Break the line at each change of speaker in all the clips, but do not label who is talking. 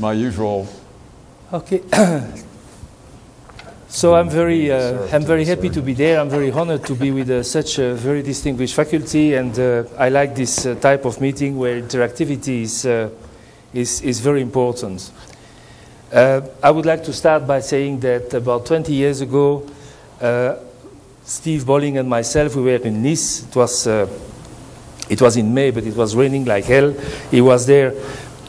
my usual.
Okay. So I'm very happy to be there. I'm very honored to be with such a very distinguished faculty, and I like this type of meeting where interactivity is very important. I would like to start by saying that about 20 years ago, Steve Bolling and myself, we were in Nice. It was in May, but it was raining like hell. He was there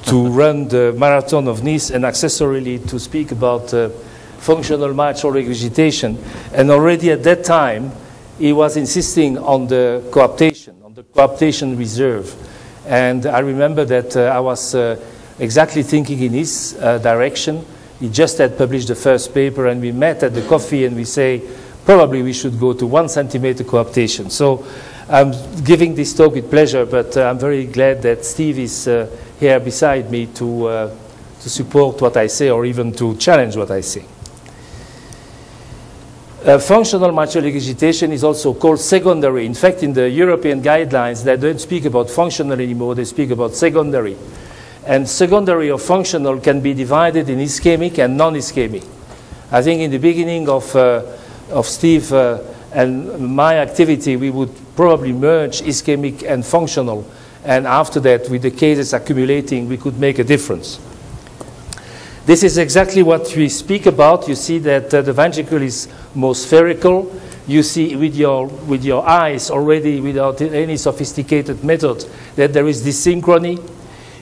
to run the marathon of Nice and accessorily to speak about functional mitral regurgitation. And already at that time, he was insisting on the coaptation reserve. And I remember that I was exactly thinking in his direction. He just had published the first paper, and we met at the coffee, and we say, probably we should go to 1 centimeter coaptation. So I'm giving this talk with pleasure, but I'm very glad that Steve is here beside me to support what I say, or even to challenge what I say. Functional mitral regurgitation is also called secondary. In fact, in the European guidelines, they don't speak about functional anymore, they speak about secondary. And secondary or functional can be divided in ischemic and non-ischemic. I think in the beginning of Steve and my activity, we would probably merge ischemic and functional. And after that, with the cases accumulating, we could make a difference. This is exactly what we speak about. You see that the ventricle is more spherical. You see with your eyes already, without any sophisticated method, that there is dysynchrony.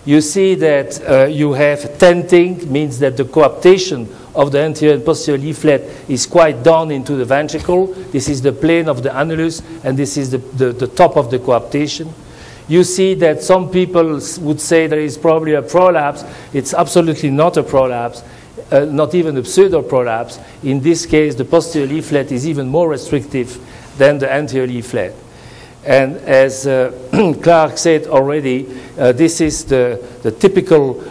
You see that you have tenting, means that the coaptation of the anterior and posterior leaflet is quite down into the ventricle. This is the plane of the annulus, and this is the top of the coaptation. You see that some people would say there is probably a prolapse. It's absolutely not a prolapse, not even a pseudo-prolapse. In this case, the posterior leaflet is even more restrictive than the anterior leaflet. And as Clark said already, this is the typical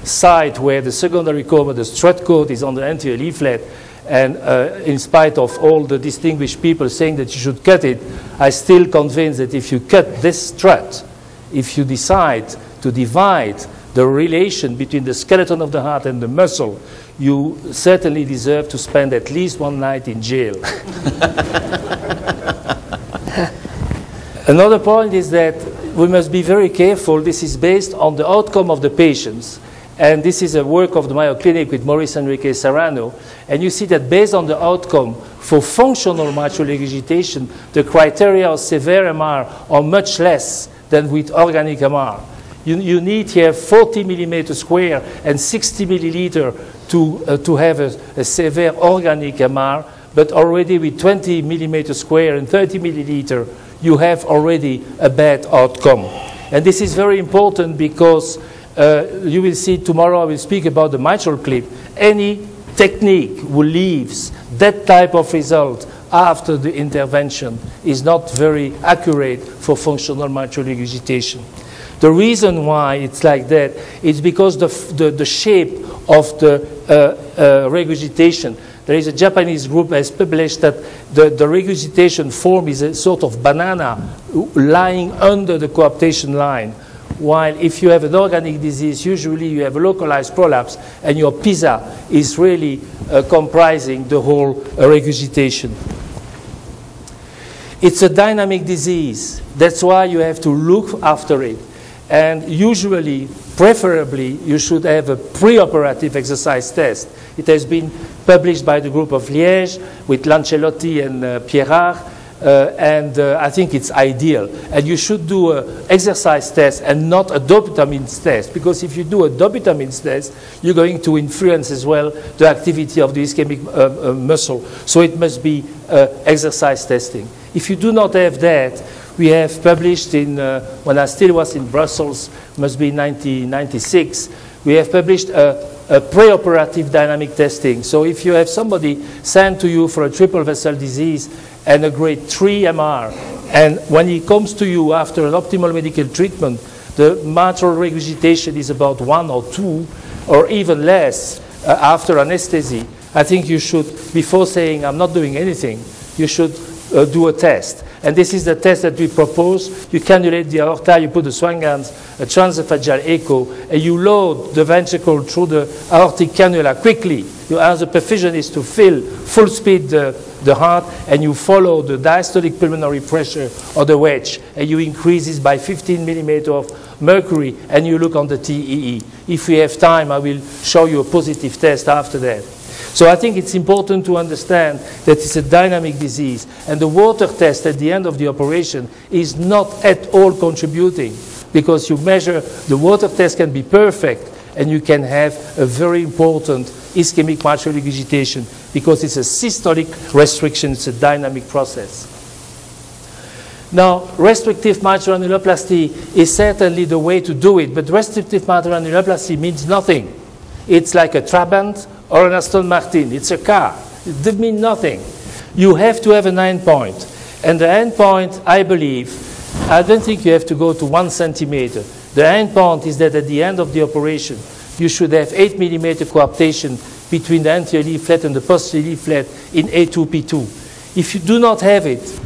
site where the secondary coma, the strut coat, is on the anterior leaflet. And in spite of all the distinguished people saying that you should cut it, I'm still convinced that if you cut this strut, if you decide to divide the relation between the skeleton of the heart and the muscle, you certainly deserve to spend at least 1 night in jail. Another point is that we must be very careful. This is based on the outcome of the patients. And this is a work of the Mayo Clinic with Maurice Enrique Serrano. And you see that based on the outcome for functional mitral regurgitation, the criteria of severe MR are much less than with organic MR. You need here 40 millimeter square and 60 milliliter to have a severe organic MR, but already with 20 millimeter square and 30 milliliter, you have already a bad outcome. And this is very important because you will see tomorrow I will speak about the mitral clip. Any technique who leaves that type of result after the intervention is not very accurate for functional mitral regurgitation. The reason why it's like that is because the shape of the regurgitation. There is a Japanese group that has published that the regurgitation form is a sort of banana lying under the coaptation line. While if you have an organic disease, usually you have a localized prolapse, and your PISA is really comprising the whole regurgitation. It's a dynamic disease. That's why you have to look after it. And usually, preferably, you should have a preoperative exercise test. It has been published by the group of Liège with Lancelotti and Pierrard. And I think it's ideal. And you should do an exercise test and not a dobutamine test, because if you do a dobutamine test, you're going to influence as well the activity of the ischemic muscle. So it must be exercise testing. If you do not have that, we have published in, when I still was in Brussels, must be 1996, we have published a preoperative dynamic testing. So if you have somebody sent to you for a triple vessel disease and a grade 3 MR, and when he comes to you after an optimal medical treatment, the mitral regurgitation is about 1 or 2, or even less after anesthesia, I think you should, before saying I'm not doing anything, you should do a test. And this is the test that we propose. You cannulate the aorta, you put the Swangans, a transesophageal echo, and you load the ventricle through the aortic cannula quickly. You ask the perfusionist to fill full speed the heart, and you follow the diastolic pulmonary pressure or the wedge, and you increase this by 15 millimeters of mercury, and you look on the TEE. If we have time, I will show you a positive test after that. So I think it's important to understand that it's a dynamic disease, and the water test at the end of the operation is not at all contributing, because you measure, the water test can be perfect, and you can have a very important ischemic mitral regurgitation, because it's a systolic restriction, it's a dynamic process. Now, restrictive mitral annuloplasty is certainly the way to do it, but restrictive mitral annuloplasty means nothing. It's like a Trabant or an Aston Martin. It's a car. It means nothing. You have to have an endpoint. And the endpoint, I believe, I don't think you have to go to 1 centimeter. The endpoint is that at the end of the operation, you should have 8 millimeter coaptation between the anterior leaflet and the posterior leaflet in A2P2. If you do not have it,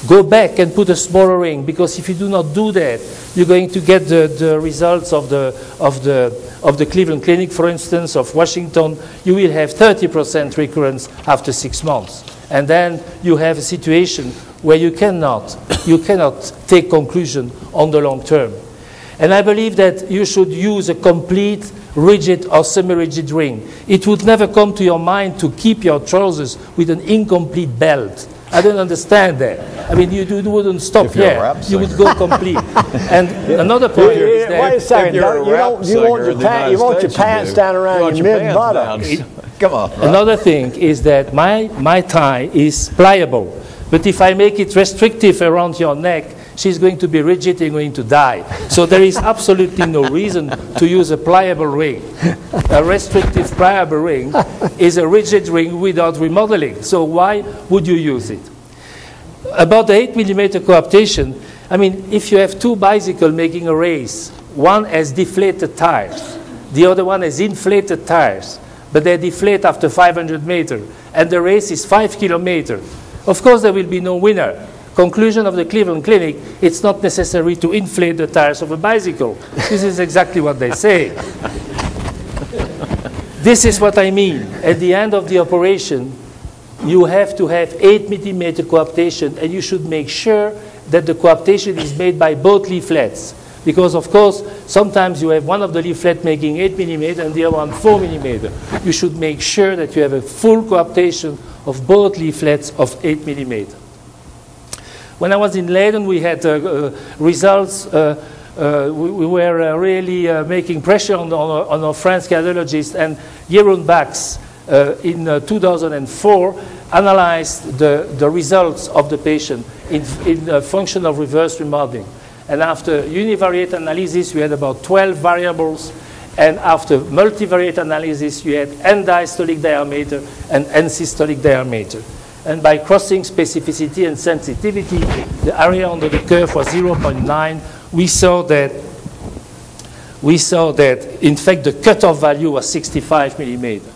go back and put a smaller ring, because if you do not do that, you're going to get the results of the Cleveland Clinic, for instance, of Washington. You will have 30% recurrence after 6 months. And then you have a situation where you cannot take conclusion on the long term. And I believe that you should use a complete rigid or semi-rigid ring. It would never come to your mind to keep your trousers with an incomplete belt. I don't understand that. I mean, you wouldn't stop here. You would go complete. And another point is that...
Wait a second. You want your pants down around your mid-buttocks.
Come on. Right?
Another thing is that my tie is pliable. But if I make it restrictive around your neck, she's going to be rigid and going to die. So there is absolutely no reason to use a pliable ring. A restrictive pliable ring is a rigid ring without remodeling. So why would you use it? About the 8 millimeter coaptation, I mean, if you have two bicycles making a race, one has deflated tires, the other one has inflated tires, but they deflate after 500 meters, and the race is 5 kilometers. Of course, there will be no winner. Conclusion of the Cleveland Clinic, it's not necessary to inflate the tires of a bicycle. This is exactly what they say. This is what I mean. At the end of the operation, you have to have 8 millimeter coaptation, and you should make sure that the coaptation is made by both leaflets. Because, of course, sometimes you have one of the leaflets making 8 millimeter and the other one 4 millimeter. You should make sure that you have a full coaptation of both leaflets of 8 millimeter. When I was in Leiden, we had results. We were really making pressure on our French cardiologists, and Jeroen Bax in 2004 analyzed the results of the patient in function of reverse remodeling. And after univariate analysis, we had about 12 variables. And after multivariate analysis, you had end diastolic diameter and end systolic diameter. And by crossing specificity and sensitivity, the area under the curve was 0.9. We saw that, in fact, the cutoff value was 65 millimeter.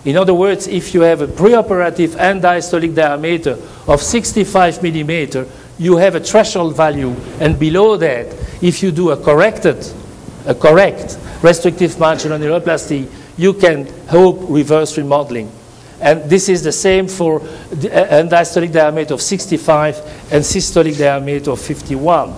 In other words, if you have a preoperative end diastolic diameter of 65 millimeter, you have a threshold value, and below that, if you do a correct restrictive mitral annuloplasty, you can hope reverse remodeling. And this is the same for the end diastolic diameter of 65 and systolic diameter of 51.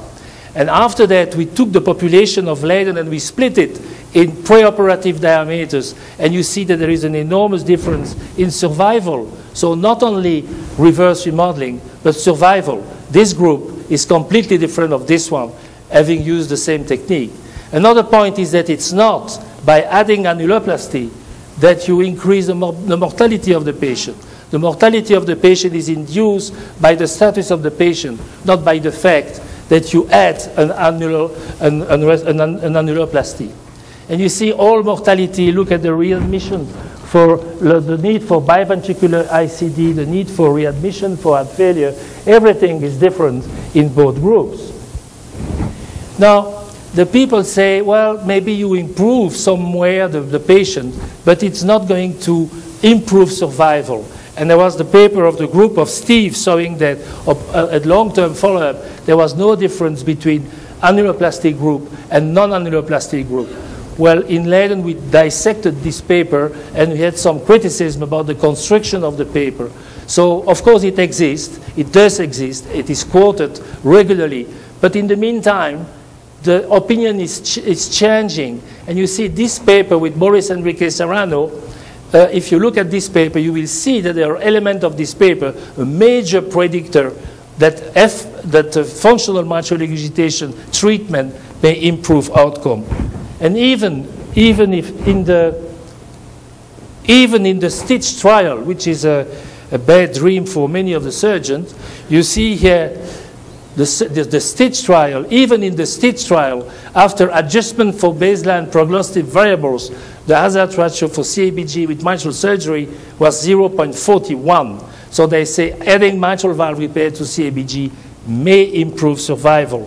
And after that, we took the population of Leiden and we split it in preoperative diameters, and you see that there is an enormous difference in survival. So not only reverse remodeling, but survival. This group is completely different of this one, having used the same technique. Another point is that it's not by adding annuloplasty that you increase the mortality of the patient. The mortality of the patient is induced by the status of the patient, not by the fact that you add an annuloplasty. And you see all mortality, look at the readmission for the need for biventricular ICD, the need for readmission for heart failure. Everything is different in both groups. Now, the people say, well, maybe you improve somewhere the patient, but it's not going to improve survival. And there was the paper of the group of Steve showing that at long-term follow-up, there was no difference between annuloplastic group and non-annuloplastic group. Well, in Leiden, we dissected this paper, and we had some criticism about the construction of the paper. So, of course, it exists. It does exist. It is quoted regularly. But in the meantime, the opinion is changing. And you see this paper with Maurice Enrique Serrano, if you look at this paper, you will see that there are elements of this paper, a major predictor that functional mitral regurgitation treatment may improve outcome. And even if in the Stitch trial, which is a bad dream for many of the surgeons, you see here the Stitch trial. Even in the Stitch trial, after adjustment for baseline prognostic variables, the hazard ratio for CABG with mitral surgery was 0.41. So they say adding mitral valve repair to CABG may improve survival.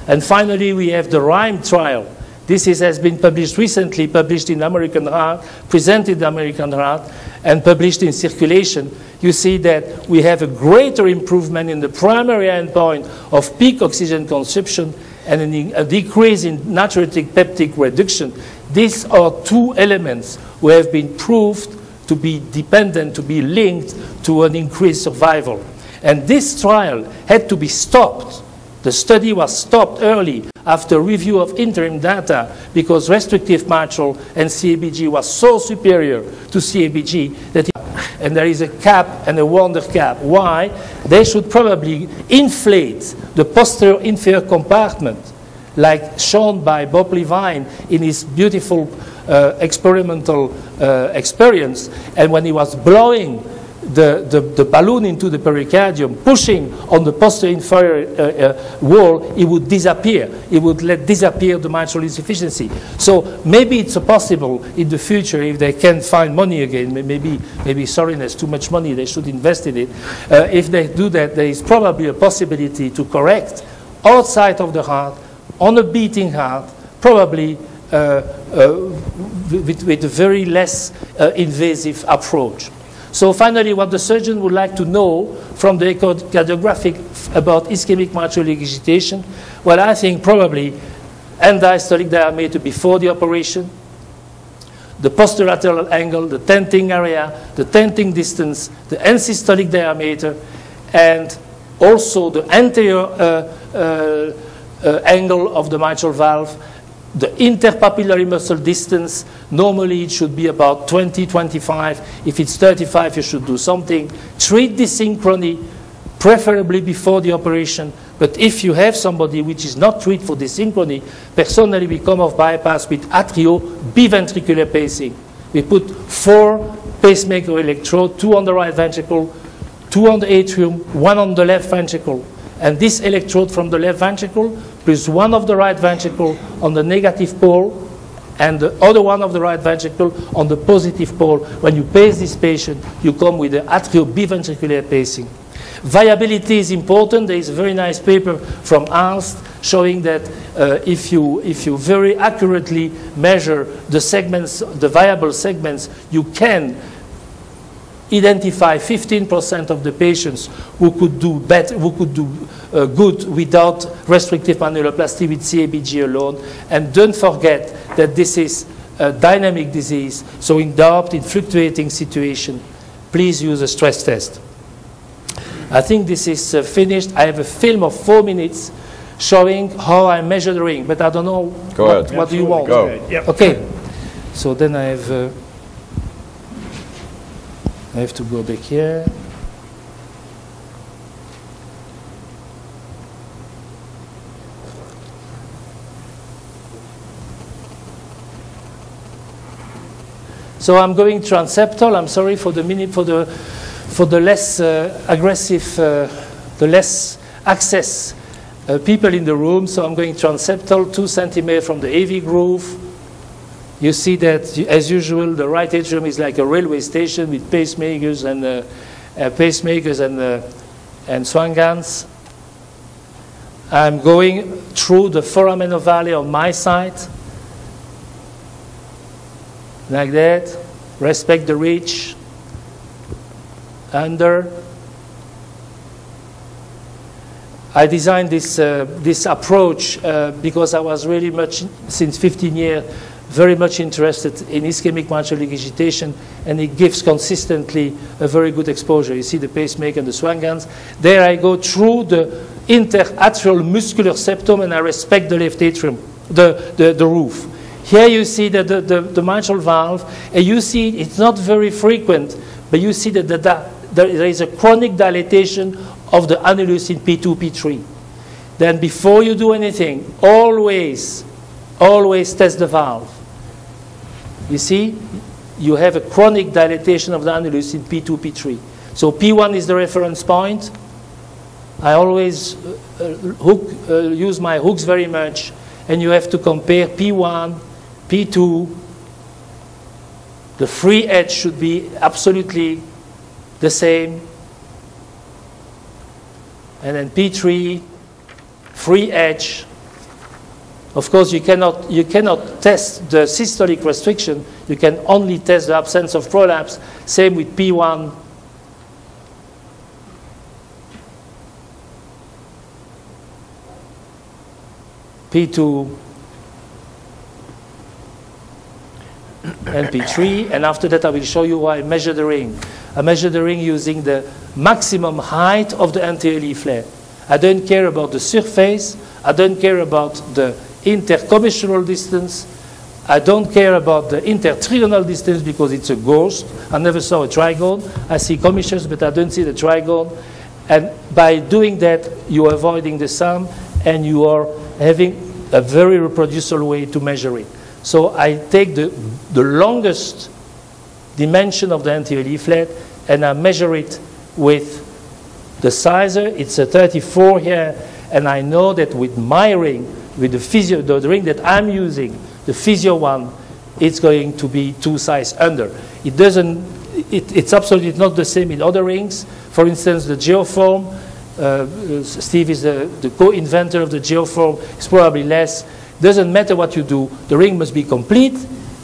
And finally, we have the RHYME trial. This has been published recently, published in American Heart, presented in American Heart, and published in Circulation. You see that we have a greater improvement in the primary endpoint of peak oxygen consumption and a decrease in natriuretic peptide reduction. These are two elements who have been proved to be dependent, to be linked to an increased survival. And this trial had to be stopped. The study was stopped early after review of interim data because restrictive mitral and CABG was so superior to CABG that and there is a cap and a wonder cap. Why? They should probably inflate the posterior inferior compartment like shown by Bob Levine in his beautiful experimental experience, and when he was blowing the balloon into the pericardium, pushing on the posterior inferior wall, it would disappear. It would let disappear the mitral insufficiency. So maybe it's possible in the future, if they can find money again, maybe Sorin has too much money, they should invest in it. If they do that, there is probably a possibility to correct outside of the heart, on a beating heart, probably with a very less invasive approach. So finally, what the surgeon would like to know from the echocardiographic about ischemic mitral regurgitation, well, I think probably end-diastolic diameter before the operation, the posterolateral angle, the tenting area, the tenting distance, the end-systolic diameter, and also the anterior angle of the mitral valve, the interpapillary muscle distance. Normally it should be about 20, 25. If it's 35, you should do something. Treat desynchrony, preferably before the operation. But if you have somebody which is not treated for desynchrony, personally we come off bypass with atrio biventricular pacing. We put 4 pacemaker electrodes, 2 on the right ventricle, 2 on the atrium, 1 on the left ventricle. And this electrode from the left ventricle plus 1 of the right ventricle on the negative pole and the other one of the right ventricle on the positive pole. When you pace this patient, you come with the atrio biventricular pacing. Viability is important. There is a very nice paper from Ernst showing that if you very accurately measure the segments, the viable segments, you can identify 15% of the patients who could do better, who could do good without restrictive annuloplasty with CABG alone. And don't forget that this is a dynamic disease, so in doubt, in fluctuating situation, please use a stress test. I think this is finished. I have a film of 4 minutes showing how I measure the ring, but I don't know what do you want.
Go.
Yep. Okay, so then I have to go back here. So I'm going transeptal. I'm sorry for the less aggressive, the less access people in the room. So I'm going transeptal, 2 centimeters from the AV groove. You see that, as usual, the right atrium is like a railway station with pacemakers and swangans. I'm going through the foramen valley on my side, like that. Respect the reach. under. I designed this approach because I was really much, since 15 years, very much interested in ischemic mitral regurgitation, and it gives consistently a very good exposure. You see the pacemaker and the Swangans. There I go through the interatrial muscular septum and I respect the left atrium, the roof. Here you see the mitral valve, and you see it's not very frequent, but you see that there is a chronic dilatation of the annulus in P2, P3. Then before you do anything, always test the valve. You see, you have a chronic dilatation of the annulus in P2, P3. So P1 is the reference point. I always use my hooks very much, and you have to compare P1, P2. The free edge should be absolutely the same. And then P3, free edge. Of course, you cannot test the systolic restriction. You can only test the absence of prolapse. Same with P1. P2 and P3, and after that I will show you how I measure the ring. I measure the ring using the maximum height of the anterior leaflet. I don't care about the surface, I don't care about the intercommissural distance, I don't care about the intertrigonal distance because it's a ghost. I never saw a trigone. I see commissures, but I don't see the trigone. And by doing that, you're avoiding the sum, and you are having a very reproducible way to measure it. So I take the longest dimension of the anterior leaflet, and I measure it with the sizer. It's a 34 here, and I know that with my ring, with the ring that I'm using, the physio one, it's going to be 2 sizes under. It's absolutely not the same in other rings. For instance, the Geoform, Steve is the co-inventor of the Geoform, it's probably less. Doesn't matter what you do, the ring must be complete,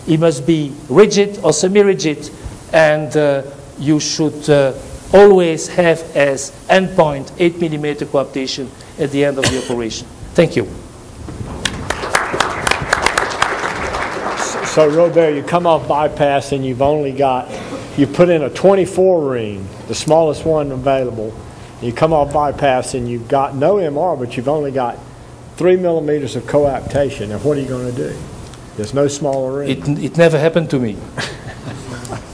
it must be rigid or semi-rigid, and you should always have as endpoint 8mm coaptation at the end of the operation. Thank you.
So Robert, you come off bypass and you put in a 24 ring, the smallest one available. You come off bypass and you've got no MR, but you've only got 3mm of coaptation. Now what are you going to do? There's no smaller ring.
It never happened to me.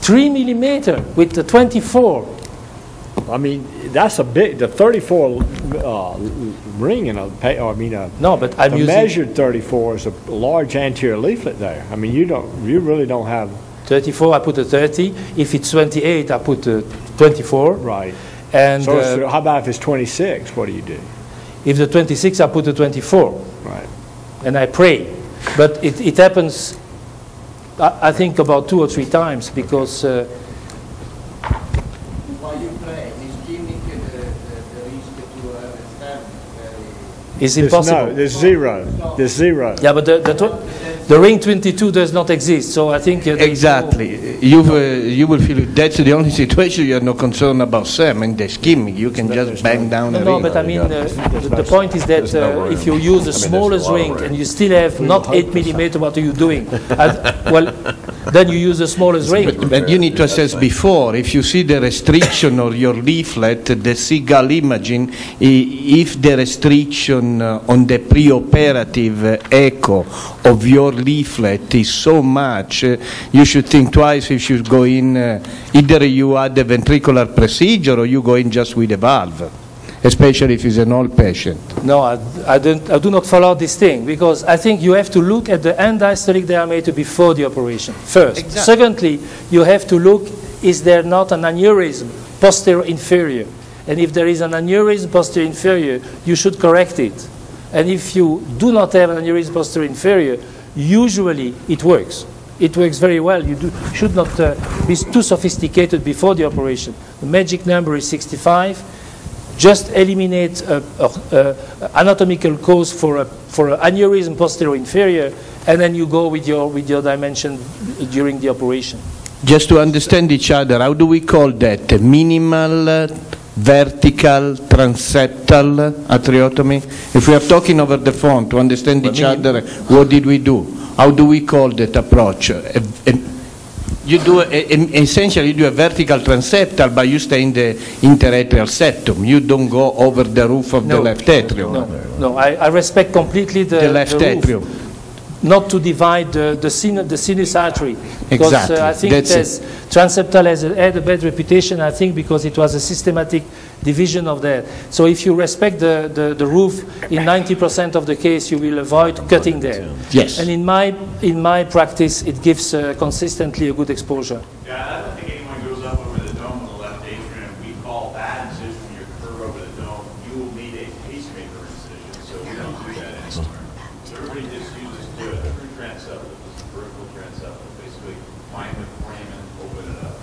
3mm with the 24.
I mean, that's a big, the 34 ring in
no, but I'm using
measured 34 is a large anterior leaflet there. I mean, you really don't have
34. I put a 30. If it's 28, I put a 24.
Right.
And
so how about if it's 26? What do you do?
If the 26, I put a 24.
Right.
And I pray, but it happens. I think about 2 or 3 times because. It's impossible.
No, there's zero. There's zero.
Yeah, but the ring 22 does not exist, so I think
exactly. You will feel that's the only situation you have no concern about SAM and the skimming. You can just bang down the ring.
No, but I mean, the point is that if you use the smallest ring and you still have not 8mm, what are you doing? Well, then you use the smallest ring.
But you need to assess before. If you see the restriction of your leaflet, the Seagull imaging, if the restriction on the preoperative echo of your leaflet is so much, you should think twice if you go in, either you add a ventricular procedure or you go in just with a valve, especially if it's an old patient.
No, I do not follow this thing, because I think you have to look at the end diastolic diameter before the operation, first. Exactly. Secondly, you have to look, is there not an aneurysm posterior inferior? And if there is an aneurysm posterior inferior, you should correct it. And if you do not have an aneurysm posterior inferior, usually it works. It works very well. You should not be too sophisticated before the operation. The magic number is 65. Just eliminate anatomical cause for aneurysm posterior inferior, and then you go with your dimension during the operation.
Just to understand each other, how do we call that? Minimal, vertical, transeptal atriotomy? If we are talking over the phone to understand each other, what did we do? How do we call that approach? You do essentially you do a vertical transeptal, but you stay in the interatrial septum. You don't go over the roof of the left atrium.
No, I respect completely the
left atrium.
Not to divide the sinus artery. Because
exactly.
I think transeptal has had a bad reputation, I think, because it was a systematic division of that. So if you respect the roof, in 90% of the case, you will avoid cutting there.
Yes.
And in my practice, it gives consistently a good exposure.
Yeah, I don't think anyone goes up over the dome on the left atrium. We call that incision when you curve over the dome. You will need a pacemaker incision, so we don't do that anymore. So everybody just uses the true transeptal, the vertical transeptal, basically find the frame and open it up.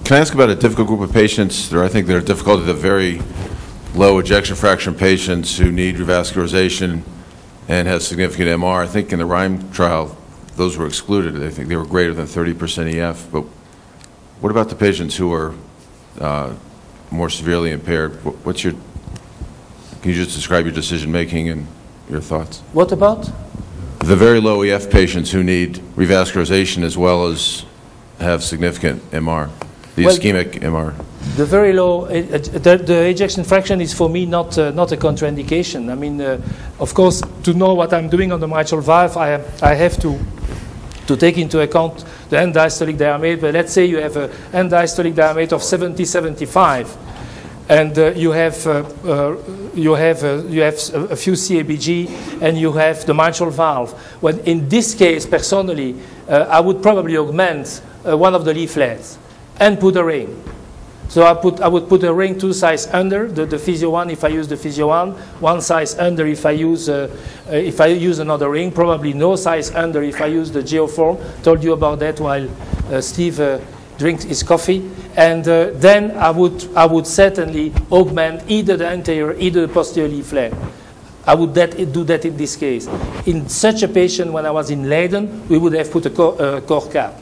Can I ask about a difficult group of patients? I think they're difficult, the very low ejection fraction patients who need revascularization and have significant MR. I think in the RHYME trial, those were excluded. I think they were greater than 30% EF. But what about the patients who are more severely impaired? Can you just describe your decision-making and your thoughts?
What about?
The very low EF patients who need revascularization as well as have significant MR, the ischemic MR.
The very low, the ejection fraction is for me not a contraindication. I mean, of course, to know what I'm doing on the mitral valve, I have to take into account the end diastolic diameter. But let's say you have an end diastolic diameter of 70-75, and you have a few CABG, and you have the mitral valve. Well, in this case, personally, I would probably augment one of the leaflets and put a ring. So I would put a ring 2 size under the Physio 1 if I use the Physio 1 size under if I use another ring, probably no size under if I use the Geoform. Told you about that while Steve drinks his coffee. And then I would certainly augment either the anterior, either the posterior leaflet. I would do that in this case. In such a patient, when I was in Leiden, we would have put a core cap.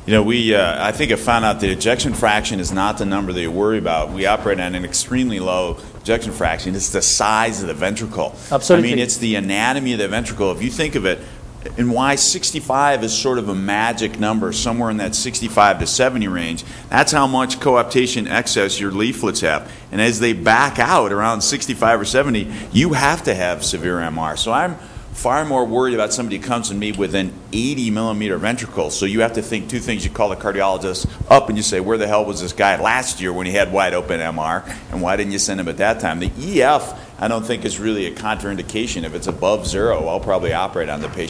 You know, I think I found out that ejection fraction is not the number that you worry about. We operate on an extremely low ejection fraction. It's the size of the ventricle.
Absolutely.
I mean, it's the anatomy of the ventricle. If you think of it, and why 65 is sort of a magic number, somewhere in that 65 to 70 range, that's how much coaptation excess your leaflets have. And as they back out around 65 or 70, you have to have severe MR. So I'm far more worried about somebody who comes to me with an 80-millimeter ventricle. So you have to think two things. You call the cardiologist up and you say, where the hell was this guy last year when he had wide open MR, and why didn't you send him at that time? The EF, I don't think, is really a contraindication. If it's above 0, I'll probably operate on the patient.